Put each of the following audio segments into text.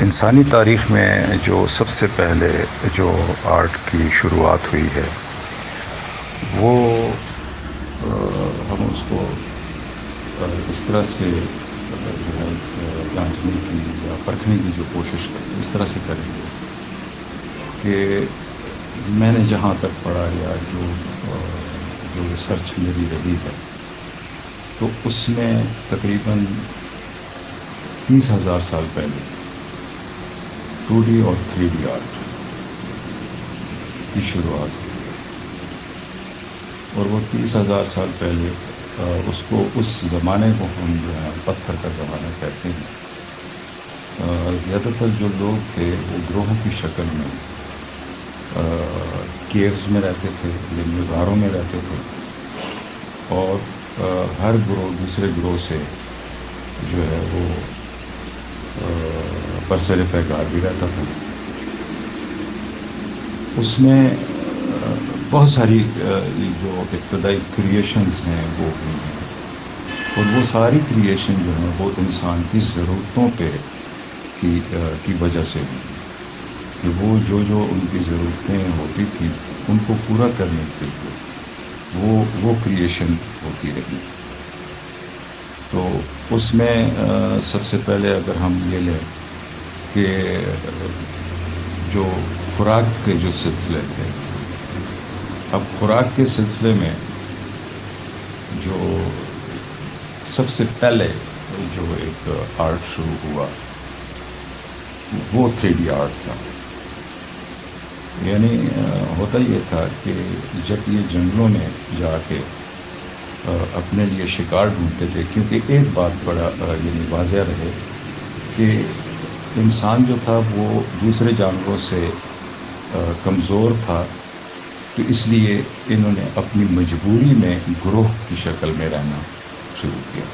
انسانی تاریخ میں جو سب سے پہلے جو آرٹ کی شروعات ہوئی ہے وہ ہم اس کو اس طرح سے جو ہے جانچنے کی یا پرکھنے کی جو کوشش اس طرح سے کریں گے کہ میں نے جہاں تک پڑھا یا جو ریسرچ میری رہی ہے تو اس میں تقریباً 30,000 سال پہلے 2D اور 3D آرٹ کی شروعات ہوئی اور وہ 30,000 سال پہلے اس زمانے کو ہم جو ہے پتھر کا زمانہ کہتے ہیں. زیادہ تر جو لوگ تھے وہ گروہوں کی شکل میں کیوز میں رہتے تھے، یعنی غاروں میں رہتے تھے، اور ہر گروہ دوسرے گروہ سے جو ہے وہ برسر پیگار بھی رہتا تھا. اس میں بہت ساری جو ابتدائی کریشنز ہیں وہ ہوئی ہیں، اور وہ ساری کریشن جو ہیں وہ انسان کی ضرورتوں پہ کی وجہ سے ہوئی کہ وہ جو ان کی ضرورتیں ہوتی تھیں ان کو پورا کرنے کے لیے وہ کریشن ہوتی رہی. تو اس میں سب سے پہلے اگر ہم یہ لیں کہ جو خوراک کے جو سلسلے تھے، اب خوراک کے سلسلے میں جو سب سے پہلے جو ایک آرٹ شروع ہوا وہ 3D آرٹ تھا. یعنی ہوتا یہ تھا کہ جب یہ جنگلوں میں جا کے اپنے لیے شکار ڈھونڈتے تھے، کیونکہ ایک بات بڑا یعنی واضح رہے کہ انسان جو تھا وہ دوسرے جانوروں سے کمزور تھا، تو اس لیے انہوں نے اپنی مجبوری میں گروہ کی شکل میں رہنا شروع کیا.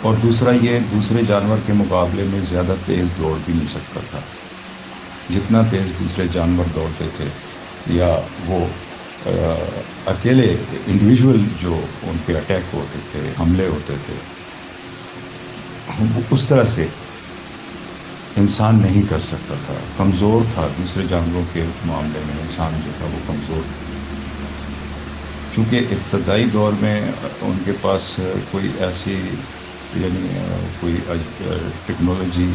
اور دوسرا یہ دوسرے جانور کے مقابلے میں زیادہ تیز دوڑ بھی نہیں سکتا تھا. جتنا تیز دوسرے جانور دوڑتے تھے یا وہ اکیلے انڈیویژول جو ان پہ اٹیک ہوتے تھے، حملے ہوتے تھے، اس طرح سے انسان نہیں کر سکتا تھا. کمزور تھا دوسرے جانوروں کے معاملے میں، انسان جو تھا وہ کمزور تھا. چونکہ ابتدائی دور میں ان کے پاس کوئی ایسی یعنی کوئی ٹیکنالوجی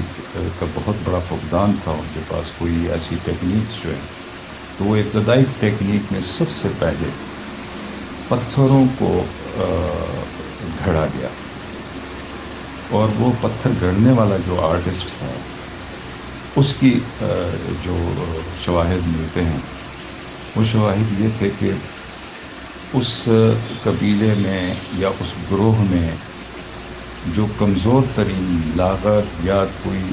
کا بہت بڑا فقدان تھا، ان کے پاس کوئی ایسی ٹیکنیکس جو ہے، تو وہ ابتدائی ٹیکنیک میں سب سے پہلے پتھروں کو گھڑا گیا. اور وہ پتھر گھڑنے والا جو آرٹسٹ تھا اس کی جو شواہد ملتے ہیں وہ شواہد یہ تھے کہ اس قبیلے میں یا اس گروہ میں جو کمزور ترین لاغر یا کوئی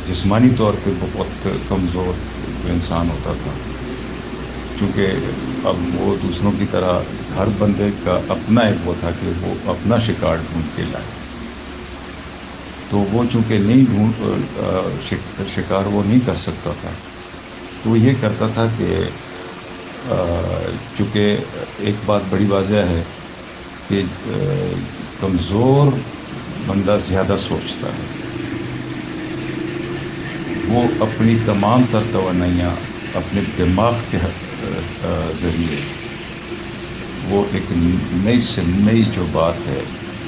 جسمانی طور پہ بہت کمزور جو انسان ہوتا تھا، چونکہ اب وہ دوسروں کی طرح ہر بندے کا اپنا ایک وہ تھا کہ وہ اپنا شکار ڈھونڈ کے لائے، تو وہ چونکہ نہیں شکار وہ نہیں کر سکتا تھا، تو وہ یہ کرتا تھا کہ چونکہ ایک بات بڑی واضح ہے کہ کمزور بندہ زیادہ سوچتا ہے. وہ اپنی تمام تر توانائیاں اپنے دماغ کے ذریعے وہ ایک نئی سے نئی جو بات ہے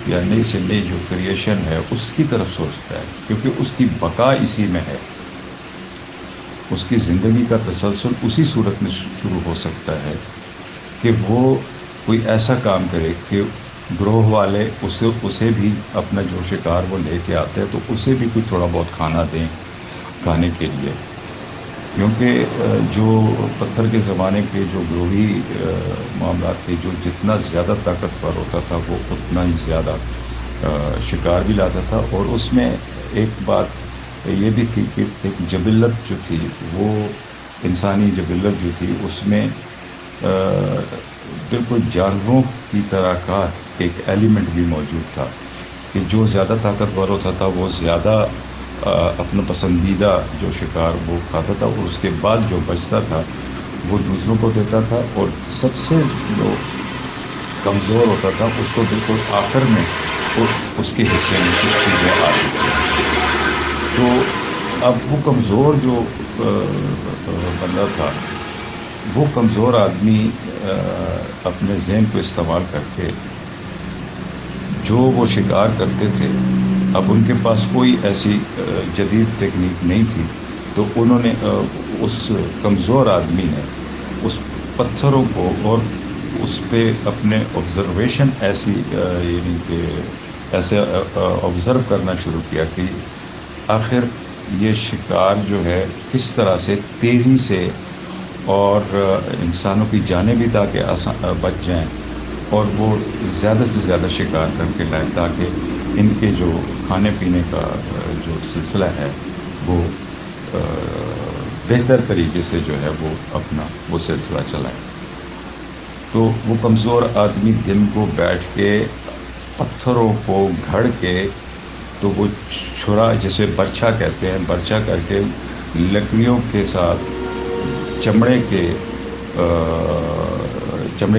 یا نئی سے نئی جو کریشن ہے اس کی طرف سوچتا ہے، کیونکہ اس کی بقا اسی میں ہے. اس کی زندگی کا تسلسل اسی صورت میں شروع ہو سکتا ہے کہ وہ کوئی ایسا کام کرے کہ گروہ والے اسے بھی اپنا جو شکار وہ لے کے آتے ہیں تو اسے بھی کوئی تھوڑا بہت کھانا دیں کھانے کے لیے. کیونکہ جو پتھر کے زمانے کے جو گروہی معاملات تھے، جو جتنا زیادہ طاقتور ہوتا تھا وہ اتنا ہی زیادہ شکار بھی لاتا تھا. اور اس میں ایک بات یہ بھی تھی کہ ایک جبلت جو تھی، وہ انسانی جبلت جو تھی، اس میں بالکل جانوروں کی طرح کا ایک ایلیمنٹ بھی موجود تھا کہ جو زیادہ طاقتور ہوتا تھا وہ زیادہ اپنا پسندیدہ جو شکار وہ کھاتا تھا، اور اس کے بعد جو بچتا تھا وہ دوسروں کو دیتا تھا. اور سب سے جو کمزور ہوتا تھا اس کو بالکل آخر میں اس کے حصے میں کچھ چیزیں آتی تھیں. تو اب وہ کمزور جو بندہ تھا، وہ کمزور آدمی اپنے ذہن کو استعمال کر کے جو وہ شکار کرتے تھے، اب ان کے پاس کوئی ایسی جدید ٹیکنیک نہیں تھی، تو انہوں نے اس کمزور آدمی نے اس پتھروں کو اور اس پہ اپنے آبزرویشن ایسی یعنی کہ ایسے آبزرو کرنا شروع کیا کہ آخر یہ شکار جو ہے کس طرح سے تیزی سے اور انسانوں کی جانیں بھی تاکہ بچ جائیں اور وہ زیادہ سے زیادہ شکار کر کے لائیں تاکہ ان کے جو کھانے پینے کا جو سلسلہ ہے وہ بہتر طریقے سے جو ہے وہ اپنا وہ سلسلہ چلائیں. تو وہ کمزور آدمی دن کو بیٹھ کے پتھروں کو گھڑ کے تو وہ چھرا جسے برچھا کہتے ہیں، برچھا کر کے لکڑیوں کے ساتھ چمڑے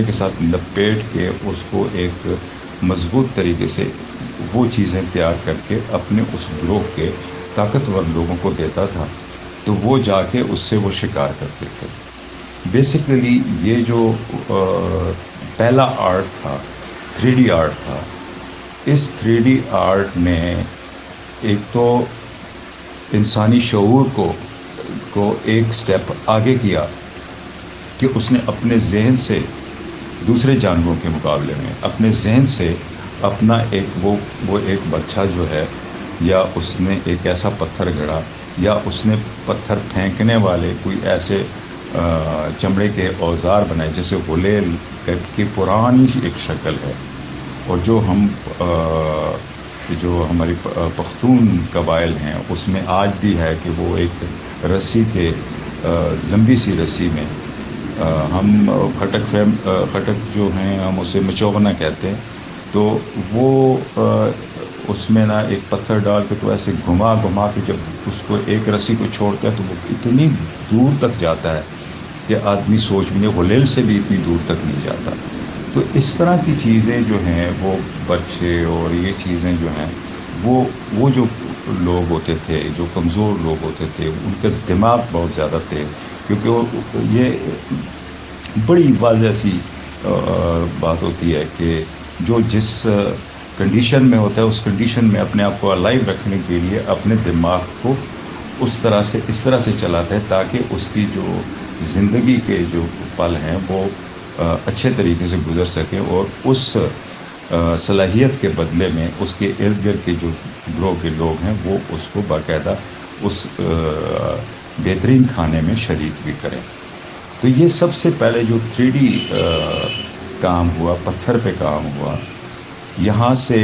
کے ساتھ لپیٹ کے اس کو ایک مضبوط طریقے سے وہ چیزیں تیار کر کے اپنے اس گروہ کے طاقتور لوگوں کو دیتا تھا، تو وہ جا کے اس سے وہ شکار کرتے تھے. بیسیکلی یہ جو پہلا آرٹ تھا 3D آرٹ تھا. اس 3D آرٹ نے ایک تو انسانی شعور کو ایک سٹیپ آگے کیا کہ اس نے اپنے ذہن سے دوسرے جانوروں کے مقابلے میں اپنے ذہن سے اپنا ایک وہ ایک برچھا جو ہے، یا اس نے ایک ایسا پتھر گھڑا، یا اس نے پتھر پھینکنے والے کوئی ایسے چمڑے کے اوزار بنائے جیسے غلیل کی پرانی ایک شکل ہے. اور جو ہماری پختون قبائل ہیں اس میں آج بھی ہے کہ وہ ایک رسی کے لمبی سی رسی میں ہم خٹک جو ہیں ہم اسے مچوغنا کہتے ہیں، تو وہ اس میں نا ایک پتھر ڈال کے تو ایسے گھما کے جب اس کو ایک رسی کو چھوڑتا ہے تو وہ اتنی دور تک جاتا ہے کہ آدمی سوچ بھی نہیں، غلیل سے بھی اتنی دور تک نہیں جاتا. تو اس طرح کی چیزیں جو ہیں وہ برچھے اور یہ چیزیں جو ہیں وہ جو لوگ ہوتے تھے، جو کمزور لوگ ہوتے تھے، ان کا دماغ بہت زیادہ تیز، کیونکہ یہ بڑی واضح سی بات ہوتی ہے کہ جو جس کنڈیشن میں ہوتا ہے اس کنڈیشن میں اپنے آپ کو الائیو رکھنے کے لیے اپنے دماغ کو اس طرح سے چلاتا ہے تاکہ اس کی جو زندگی کے جو پل ہیں وہ اچھے طریقے سے گزر سکیں، اور اس صلاحیت کے بدلے میں اس کے ارد گرد کے جو گروہ کے لوگ ہیں وہ اس کو باقاعدہ اس بہترین کھانے میں شریک بھی کریں. تو یہ سب سے پہلے جو 3D کام ہوا، پتھر پہ کام ہوا، یہاں سے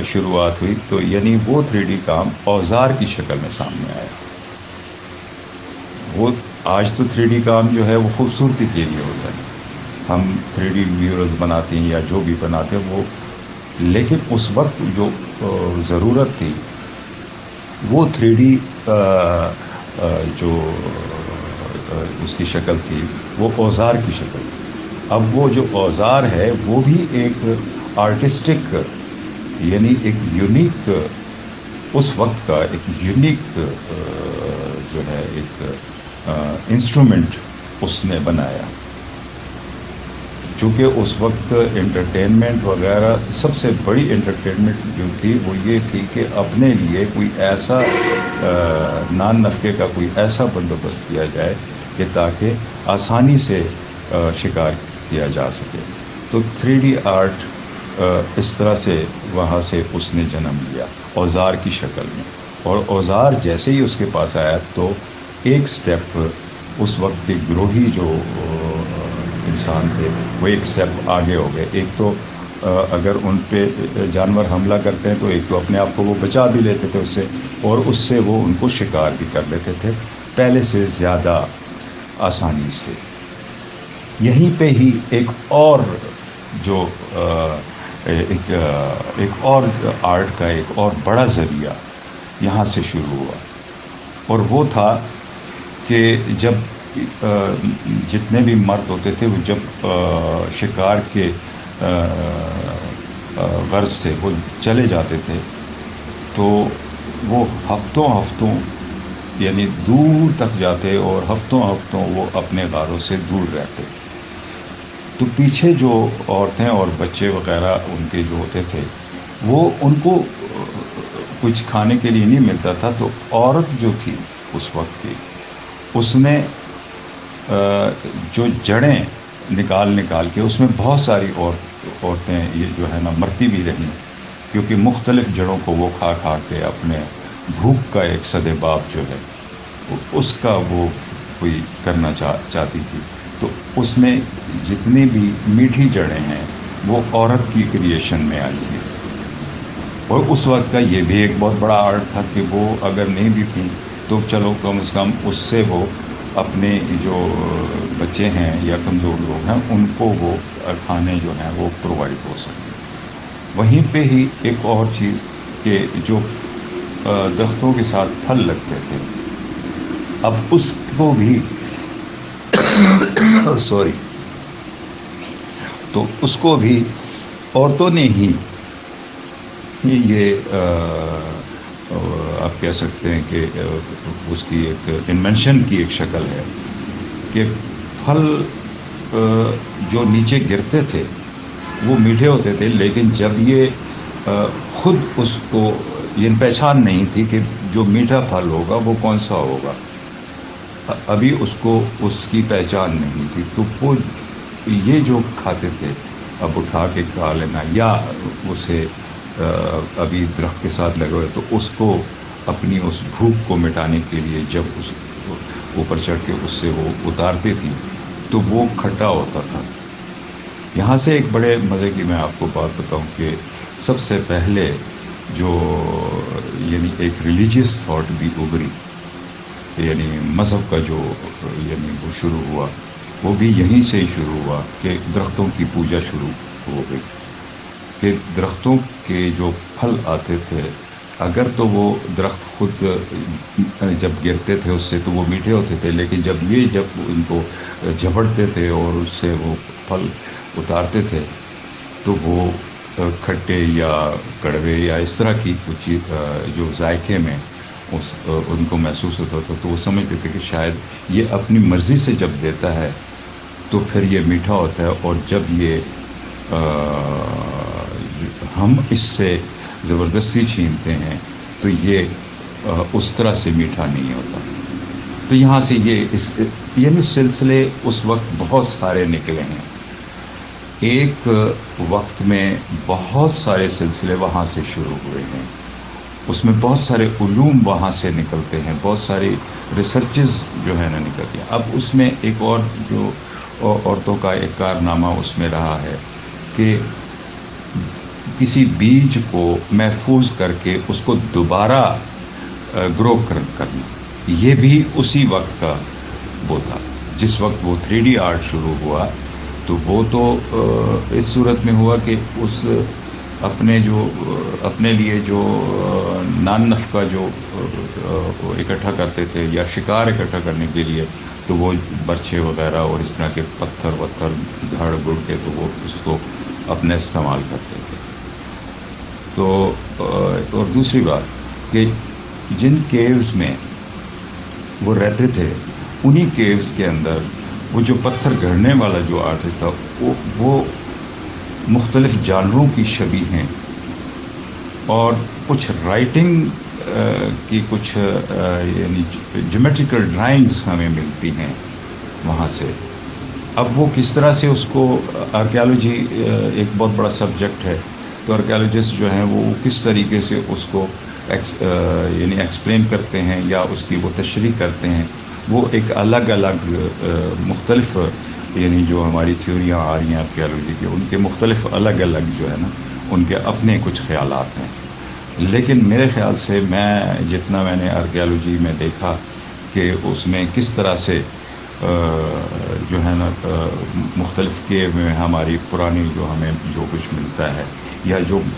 شروعات ہوئی. تو یعنی وہ 3D کام اوزار کی شکل میں سامنے آیا. وہ آج تو 3D کام جو ہے وہ خوبصورتی کے لیے ہوتا ہے، ہم 3D میورلز بناتے ہیں یا جو بھی بناتے ہیں وہ، لیکن اس وقت جو ضرورت تھی وہ 3D جو اس کی شکل تھی وہ اوزار کی شکل تھی. اب وہ جو اوزار ہے وہ بھی ایک آرٹسٹک یعنی ایک یونیک اس وقت کا ایک یونیک جو ہے ایک انسٹرومنٹ اس نے بنایا. چونکہ اس وقت انٹرٹینمنٹ وغیرہ سب سے بڑی انٹرٹینمنٹ جو تھی وہ یہ تھی کہ اپنے لیے کوئی ایسا نان نفقے کا کوئی ایسا بندوبست کیا جائے کہ تاکہ آسانی سے شکار کیا جا سکے. تو 3D آرٹ اس طرح سے وہاں سے اس نے جنم لیا اوزار کی شکل میں. اور اوزار جیسے ہی اس کے پاس آیا تو ایک سٹیپ اس وقت کے گروہی جو انسان تھے وہ ایک سٹیپ آگے ہو گئے. ایک تو اگر ان پہ جانور حملہ کرتے ہیں تو ایک تو اپنے آپ کو وہ بچا بھی لیتے تھے اس سے، اور اس سے وہ ان کو شکار بھی کر لیتے تھے پہلے سے زیادہ آسانی سے. یہیں پہ ہی ایک اور جو ایک اور آرٹ کا ایک اور بڑا ذریعہ یہاں سے شروع ہوا، اور وہ تھا کہ جب جتنے بھی مرد ہوتے تھے وہ جب شکار کے غرض سے وہ چلے جاتے تھے تو وہ ہفتوں ہفتوں یعنی دور تک جاتے اور ہفتوں ہفتوں وہ اپنے غاروں سے دور رہتے. تو پیچھے جو عورتیں اور بچے وغیرہ ان کے جو ہوتے تھے وہ ان کو کچھ کھانے کے لیے نہیں ملتا تھا. تو عورت جو تھی اس وقت کی اس نے جو جڑیں نکال نکال کے اس میں بہت ساری عورتیں یہ جو ہے نا مرتی بھی رہیں کیونکہ مختلف جڑوں کو وہ کھا کھا کے اپنے بھوک کا ایک سد باب جو ہے اس کا وہ کوئی کرنا چاہتی تھی. تو اس میں جتنی بھی میٹھی جڑیں ہیں وہ عورت کی کریشن میں آئی ہیں. اور اس وقت کا یہ بھی ایک بہت بڑا آرٹ تھا کہ وہ اگر نہیں بھی تھیں تو چلو کم از کم اس سے وہ اپنے جو بچے ہیں یا کمزور لوگ ہیں ان کو وہ کھانے جو ہیں وہ پرووائڈ ہو سکیں. وہیں پہ ہی ایک اور چیز کہ جو درختوں کے ساتھ پھل لگتے تھے اب اس کو بھی سوری تو اس کو بھی عورتوں نے ہی یہ آپ کہہ سکتے ہیں کہ اس کی ایک انوینشن کی ایک شکل ہے کہ پھل جو نیچے گرتے تھے وہ میٹھے ہوتے تھے لیکن جب یہ خود اس کو یہ پہچان نہیں تھی کہ جو میٹھا پھل ہوگا وہ کون سا ہوگا. ابھی اس کو اس کی پہچان نہیں تھی تو وہ یہ جو کھاتے تھے اب اٹھا کے کھا لینا یا اسے ابھی درخت کے ساتھ لگے ہوئے تو اس کو اپنی اس بھوک کو مٹانے کے لیے جب اس اوپر چڑھ کے اس سے وہ اتارتی تھی تو وہ کھٹا ہوتا تھا. یہاں سے ایک بڑے مزے کی میں آپ کو بات بتاؤں کہ سب سے پہلے جو یعنی ایک ریلیجیس تھاٹ بھی ابھری یعنی مذہب کا جو یعنی وہ شروع ہوا وہ بھی یہیں سے ہی شروع ہوا کہ درختوں کی پوجا شروع ہو گئی کہ درختوں کے جو پھل آتے تھے اگر تو وہ درخت خود جب گرتے تھے اس سے تو وہ میٹھے ہوتے تھے لیکن جب ان کو جھپٹتے تھے اور اس سے وہ پھل اتارتے تھے تو وہ کھٹے یا کڑوے یا اس طرح کی کچھ جو ذائقے میں ان کو محسوس ہوتا تھا تو وہ سمجھتے تھے کہ شاید یہ اپنی مرضی سے جب دیتا ہے تو پھر یہ میٹھا ہوتا ہے اور جب یہ ہم اس سے زبردستی چھینتے ہیں تو یہ اس طرح سے میٹھا نہیں ہوتا. تو یہاں سے یعنی سلسلے اس وقت بہت سارے نکلے ہیں. ایک وقت میں بہت سارے سلسلے وہاں سے شروع ہوئے ہیں. اس میں بہت سارے علوم وہاں سے نکلتے ہیں بہت ساری ریسرچز جو ہے نا نکلتی ہیں. اب اس میں ایک اور جو عورتوں کا ایک کارنامہ اس میں رہا ہے کہ کسی بیج کو محفوظ کر کے اس کو دوبارہ گرو کرنا یہ بھی اسی وقت کا وہ تھا جس وقت وہ 3D آرٹ شروع ہوا. تو وہ تو اس صورت میں ہوا کہ اس اپنے لیے جو نان نفقہ جو اکٹھا کرتے تھے یا شکار اکٹھا کرنے کے لیے تو وہ برچھے وغیرہ اور اس طرح کے پتھر دھڑ گڑ کے تو وہ اس کو اپنے استعمال کرتے تھے. تو اور دوسری بات کہ جن کیوز میں وہ رہتے تھے انہی کیوز کے اندر وہ جو پتھر گھڑنے والا جو آرٹسٹ تھا وہ مختلف جانوروں کی شبیہ ہیں اور کچھ رائٹنگ کی کچھ یعنی جیومیٹریکل ڈرائنگز ہمیں ملتی ہیں وہاں سے. اب وہ کس طرح سے اس کو آرکیالوجی ایک بہت بڑا سبجیکٹ ہے تو آرکیالوجسٹ جو ہیں وہ کس طریقے سے اس کو یعنی ایکسپلین کرتے ہیں یا اس کی وہ تشریح کرتے ہیں وہ ایک الگ مختلف یعنی جو ہماری تھیوریاں آ رہی ہیں آرکیالوجی کی ان کے مختلف الگ جو ہے نا ان کے اپنے کچھ خیالات ہیں. لیکن میرے خیال سے جتنا میں نے آرکیالوجی میں دیکھا کہ اس میں کس طرح سے جو ہے نا مختلف کیو میں ہماری پرانی جو ہمیں جو کچھ ملتا ہے یا جو